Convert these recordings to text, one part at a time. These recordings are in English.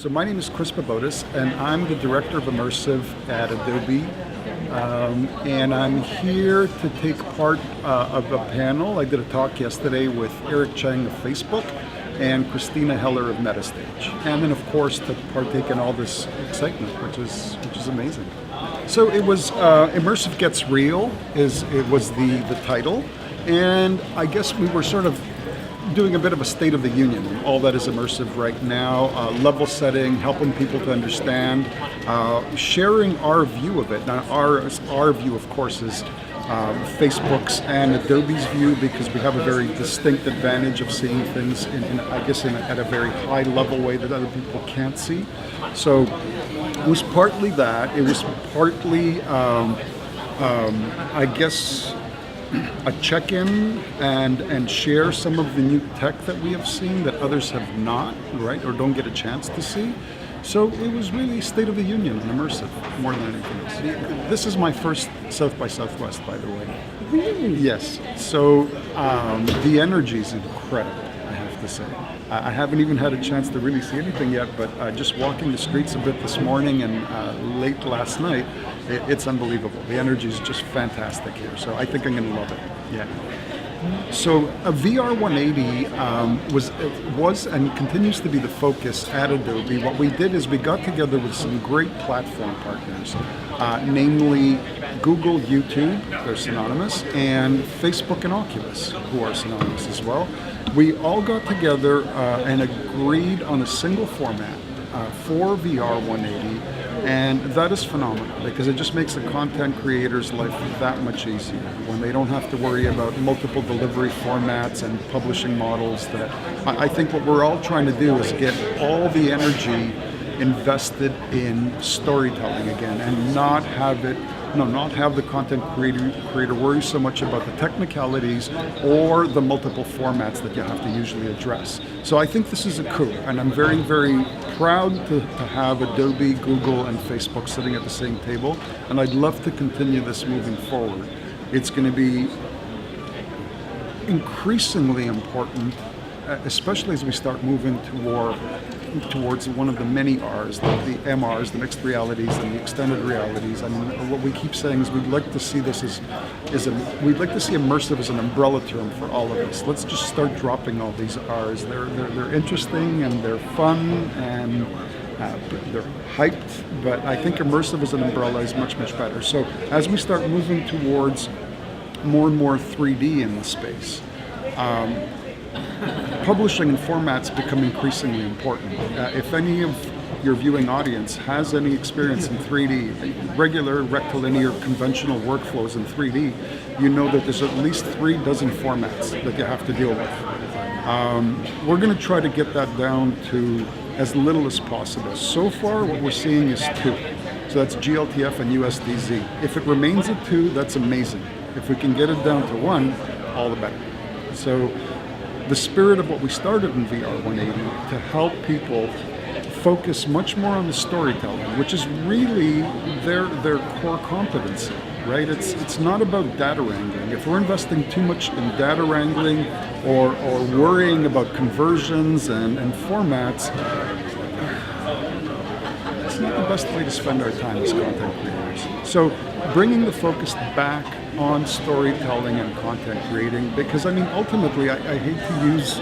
So my name is Chris Bobotis, and I'm the Director of Immersive at Adobe. And I'm here to take part of a panel. I did a talk yesterday with Eric Chang of Facebook and Christina Heller of MetaStage. And then, of course, to partake in all this excitement, which is amazing. So it was Immersive Gets Real, it was the title. And I guess we were sort of doing a bit of a state of the union, all that is immersive right now, level setting, helping people to understand, sharing our view of it. Now our view, of course, is Facebook's and Adobe's view, because we have a very distinct advantage of seeing things at a very high level way that other people can't see. So it was partly that. It was partly, a check-in and share some of the new tech that we have seen that others have not, right, or don't get a chance to see. So it was really State of the Union and immersive more than anything else. This is my first South by Southwest, by the way. Really? Yes. So the energy is incredible, I have to say. I haven't even had a chance to really see anything yet, but just walking the streets a bit this morning and late last night, it's unbelievable. The energy is just fantastic here, so I think I'm going to love it. Yeah. So a VR 180 was and continues to be the focus at Adobe. What we did is we got together with some great platform partners, namely Google, YouTube, they're synonymous, and Facebook and Oculus, who are synonymous as well. We all got together and agreed on a single format for VR 180, and that is phenomenal because it just makes the content creator's life that much easier when they don't have to worry about multiple delivery formats and publishing models. That I think what we're all trying to do is get all the energy invested in storytelling again and not have the content creator worry so much about the technicalities or the multiple formats that you have to usually address. So I think this is a coup, and I'm very, very proud to have Adobe, Google, and Facebook sitting at the same table, and I'd love to continue this moving forward. It's going to be increasingly important, especially as we start moving towards one of the many R's, like the MRs, the mixed realities, and the extended realities. I mean, what we keep saying is we'd like to see this we'd like to see immersive as an umbrella term for all of us. Let's just start dropping all these R's. They're interesting and they're fun and they're hyped, but I think immersive as an umbrella is much, much better. So as we start moving towards more and more 3D in the space, publishing and formats become increasingly important. If any of your viewing audience has any experience in 3D, regular rectilinear conventional workflows in 3D, you know that there's at least 3 dozen formats that you have to deal with. We're going to try to get that down to as little as possible. So far, what we're seeing is 2. So that's GLTF and USDZ. If it remains at 2, that's amazing. If we can get it down to 1, all the better. So the spirit of what we started in VR 180 to help people focus much more on the storytelling, which is really their core competency, right? It's not about data wrangling. If we're investing too much in data wrangling or worrying about conversions and formats, it's not the best way to spend our time as content creators. So bringing the focus back on storytelling and content creating, because I mean, ultimately, I hate to use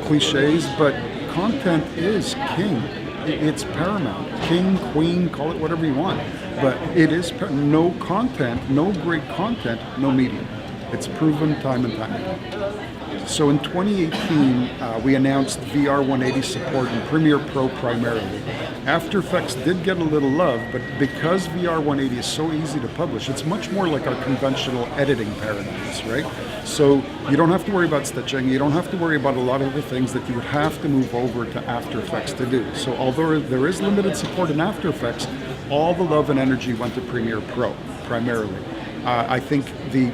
cliches, but content is king. It's paramount. King, queen, call it whatever you want. But it is no content, no great content, no medium. It's proven time and time again. So in 2018, we announced VR 180 support in Premiere Pro primarily. After Effects did get a little love, but because VR 180 is so easy to publish, it's much more like our conventional editing paradigms, right? So you don't have to worry about stitching, you don't have to worry about a lot of the things that you would have to move over to After Effects to do. So although there is limited support in After Effects, all the love and energy went to Premiere Pro primarily. I think we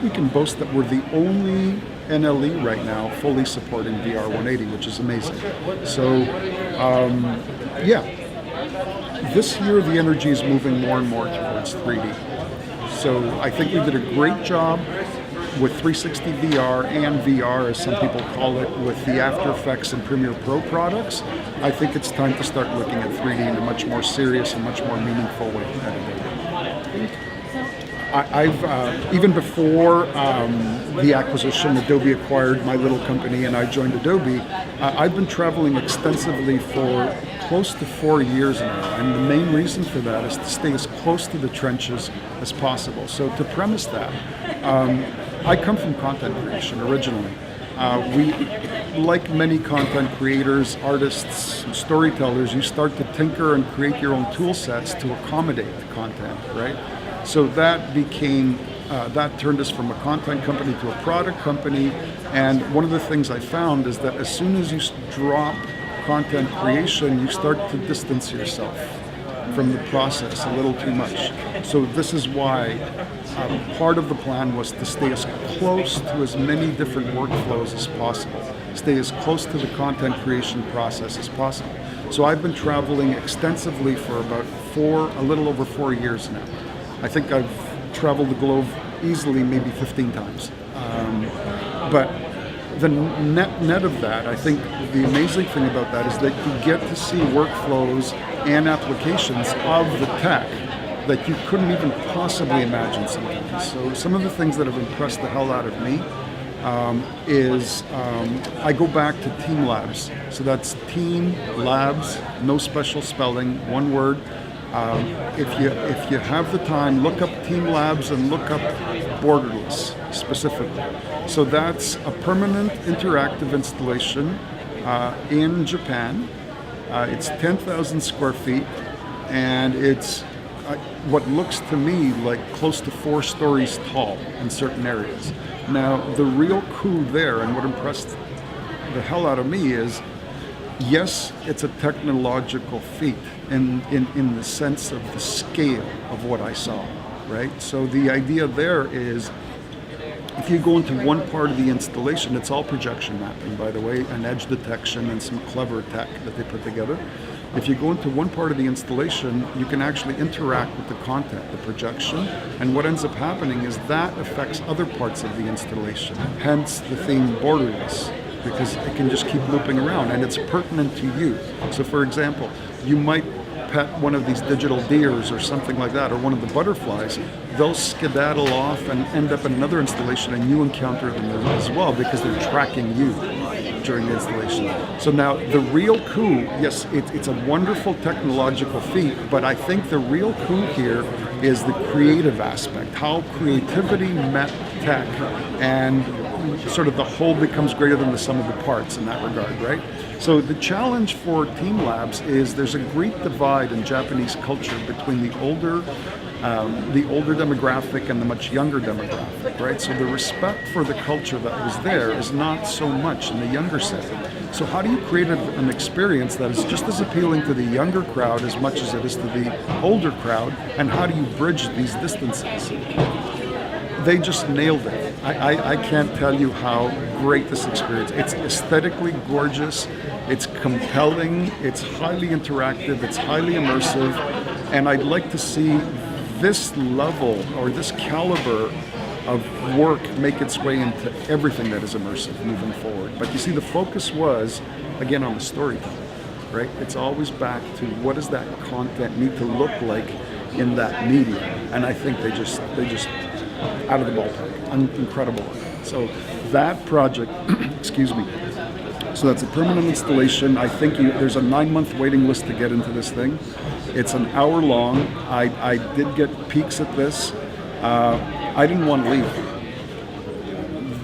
can boast that we're the only NLE right now fully supporting VR 180, which is amazing. So, this year the energy is moving more and more towards 3D. So I think we did a great job with 360 VR and VR, as some people call it, with the After Effects and Premiere Pro products, I think it's time to start looking at 3D in a much more serious and much more meaningful way. I've even before the acquisition, Adobe acquired my little company and I joined Adobe. I've been traveling extensively for close to 4 years now, and the main reason for that is to stay as close to the trenches as possible. So to premise that, I come from content creation originally. We, like many content creators, artists, storytellers, you start to tinker and create your own tool sets to accommodate the content, right? So that became, that turned us from a content company to a product company. And one of the things I found is that as soon as you drop content creation, you start to distance yourself from the process a little too much. So this is why part of the plan was to stay as close to as many different workflows as possible, stay as close to the content creation process as possible. So I've been traveling extensively for about a little over 4 years now. I think I've traveled the globe easily maybe 15 times. But the net of that, I think the amazing thing about that is that you get to see workflows and applications of the tech that you couldn't even possibly imagine sometimes. So some of the things that have impressed the hell out of me is I go back to Team Labs. So that's Team Labs, no special spelling, one word. If you have the time, look up Team Labs and look up Borderless specifically. So that's a permanent interactive installation in Japan. It's 10,000 square feet, and it's what looks to me like close to 4 stories tall in certain areas. Now, the real coup there, and what impressed the hell out of me is, yes, it's a technological feat in the sense of the scale of what I saw, right? So the idea there is, if you go into one part of the installation, it's all projection mapping, by the way, and edge detection and some clever tech that they put together. If you go into one part of the installation, you can actually interact with the content, the projection, and what ends up happening is that affects other parts of the installation, hence the theme Borderless, because it can just keep looping around and it's pertinent to you. So for example, you might pet one of these digital deers or something like that, or one of the butterflies, they'll skedaddle off and end up in another installation and you encounter them as well because they're tracking you during the installation. So now the real coup, yes, it's a wonderful technological feat, but I think the real coup here is the creative aspect, how creativity met tech and sort of the whole becomes greater than the sum of the parts in that regard, right? So the challenge for Team Labs is there's a great divide in Japanese culture between the older demographic and the much younger demographic, right? So the respect for the culture that was there is not so much in the younger setting. So how do you create an experience that is just as appealing to the younger crowd as much as it is to the older crowd, and how do you bridge these distances? They just nailed it. I can't tell you how great this experience. It's aesthetically gorgeous, it's compelling, it's highly interactive, it's highly immersive, and I'd like to see this level or this caliber of work make its way into everything that is immersive moving forward. But you see, the focus was, again, on the storytelling, right? It's always back to what does that content need to look like in that medium, and I think they just out of the ballpark, incredible. So that project, excuse me, so that's a permanent installation. I think there's a 9-month waiting list to get into this thing. It's an hour long. I did get peeks at this. I didn't want to leave.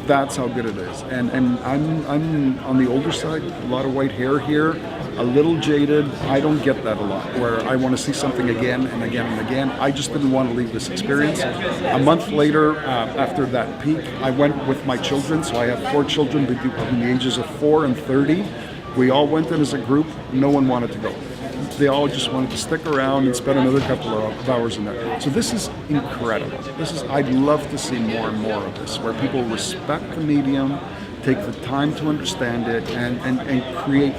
That's how good it is. And I'm on the older side, a lot of white hair here, a little jaded. I don't get that a lot, where I want to see something again and again and again. I just didn't want to leave this experience. A month later, after that peak, I went with my children. So I have 4 children between the ages of 4 and 30. We all went in as a group. No one wanted to go. They all just wanted to stick around and spend another couple of hours in there. So this is incredible. I'd love to see more and more of this, where people respect the medium, take the time to understand it, and create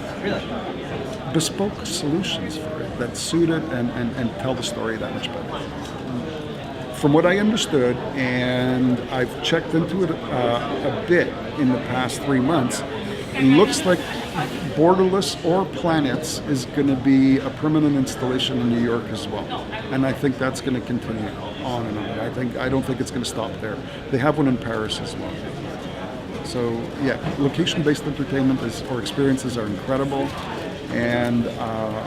bespoke solutions for it that suit it and tell the story that much better. from what I understood, and I've checked into it a bit in the past 3 months, it looks like Borderless or Planets is going to be a permanent installation in New York as well, and I think that's going to continue on and on. I don't think it's going to stop there. They have one in Paris as well. So yeah, location-based entertainment or experiences are incredible, and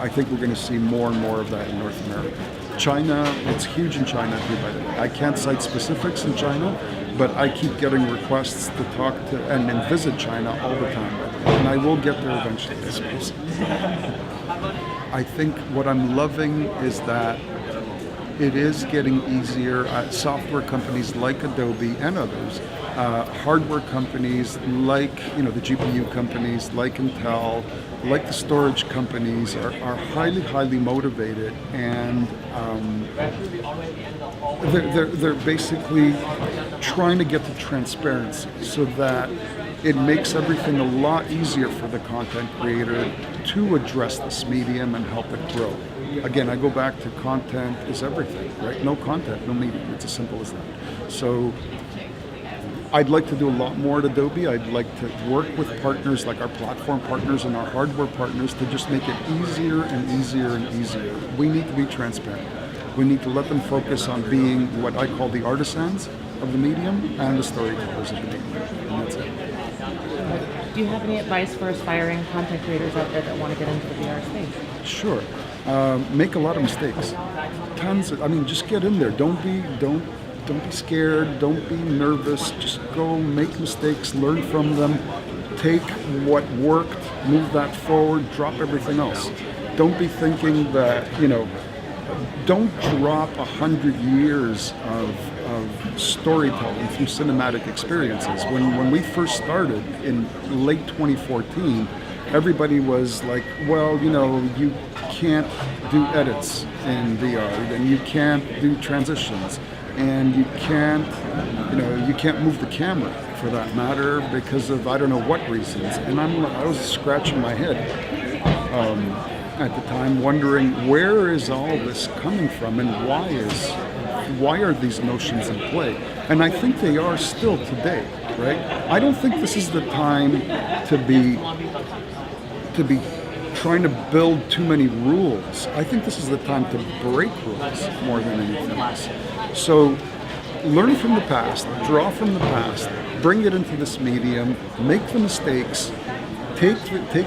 I think we're going to see more and more of that in North America. China, it's huge in China too, by the way. I can't cite specifics in China, but I keep getting requests to talk to and visit China all the time, and I will get there eventually, I suppose. I think what I'm loving is that it is getting easier. Software companies like Adobe and others, hardware companies like the GPU companies like Intel, like the storage companies are highly motivated, and they're basically trying to get to transparency so that it makes everything a lot easier for the content creator to address this medium and help it grow. Again, I go back to content is everything, right? No content, no medium. It's as simple as that. So I'd like to do a lot more at Adobe. I'd like to work with partners like our platform partners and our hardware partners to just make it easier and easier and easier. We need to be transparent. We need to let them focus on being what I call the artisans of the medium and the storytellers of the medium. And that's it. Do you have any advice for aspiring content creators out there that want to get into the VR space? Sure. Make a lot of mistakes. Just get in there. Don't be scared. Don't be nervous. Just go make mistakes. Learn from them. Take what worked. Move that forward. Drop everything else. Don't be thinking that Don't drop 100 years of storytelling through cinematic experiences. When we first started in late 2014, everybody was like, well, you can't do edits in VR, and you can't do transitions, and you can't move the camera for that matter because of I don't know what reasons. And I was scratching my head at the time, wondering where is all this coming from, and why are these notions in play? And I think they are still today, right? I don't think this is the time to be trying to build too many rules. I think this is the time to break rules more than anything else. So learn from the past, draw from the past, bring it into this medium, make the mistakes, take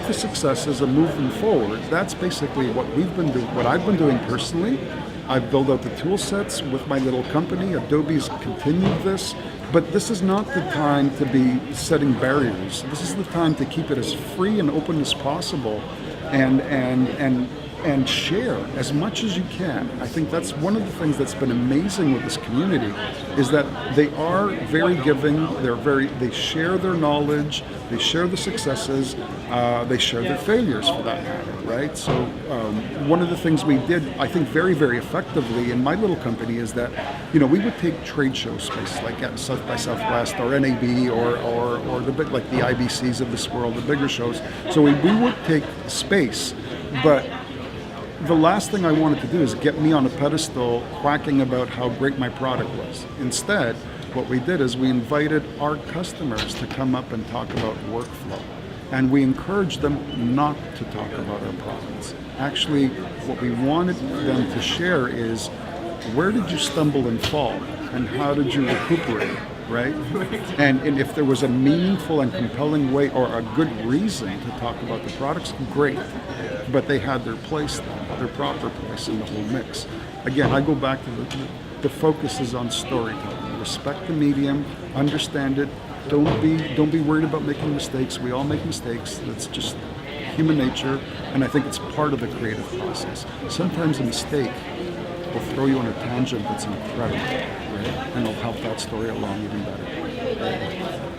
the successes and move them forward. That's basically what we've been doing, what I've been doing personally. I've built out the tool sets with my little company. Adobe's continued this, but this is not the time to be setting barriers. This is the time to keep it as free and open as possible, and share as much as you can. I think that's one of the things that's been amazing with this community, is that they are very giving. They share their knowledge, they share the successes, they share their failures for that matter, right? So one of the things we did, I think, very, very effectively in my little company is that, we would take trade show space like at South by Southwest or NAB or the bit like the IBCs of this world, the bigger shows. So we would take space, but the last thing I wanted to do is get me on a pedestal quacking about how great my product was. Instead, what we did is we invited our customers to come up and talk about workflow. And we encouraged them not to talk about our products. Actually, what we wanted them to share is, where did you stumble and fall? And how did you recuperate, right? And if there was a meaningful and compelling way or a good reason to talk about the products, great. But they had their place then, their proper place in the whole mix. Again, I go back to the focus is on storytelling. Respect the medium, understand it. Don't be worried about making mistakes. We all make mistakes. That's just human nature, and I think it's part of the creative process. Sometimes a mistake will throw you on a tangent that's incredible, right? And it'll help that story along even better. Right?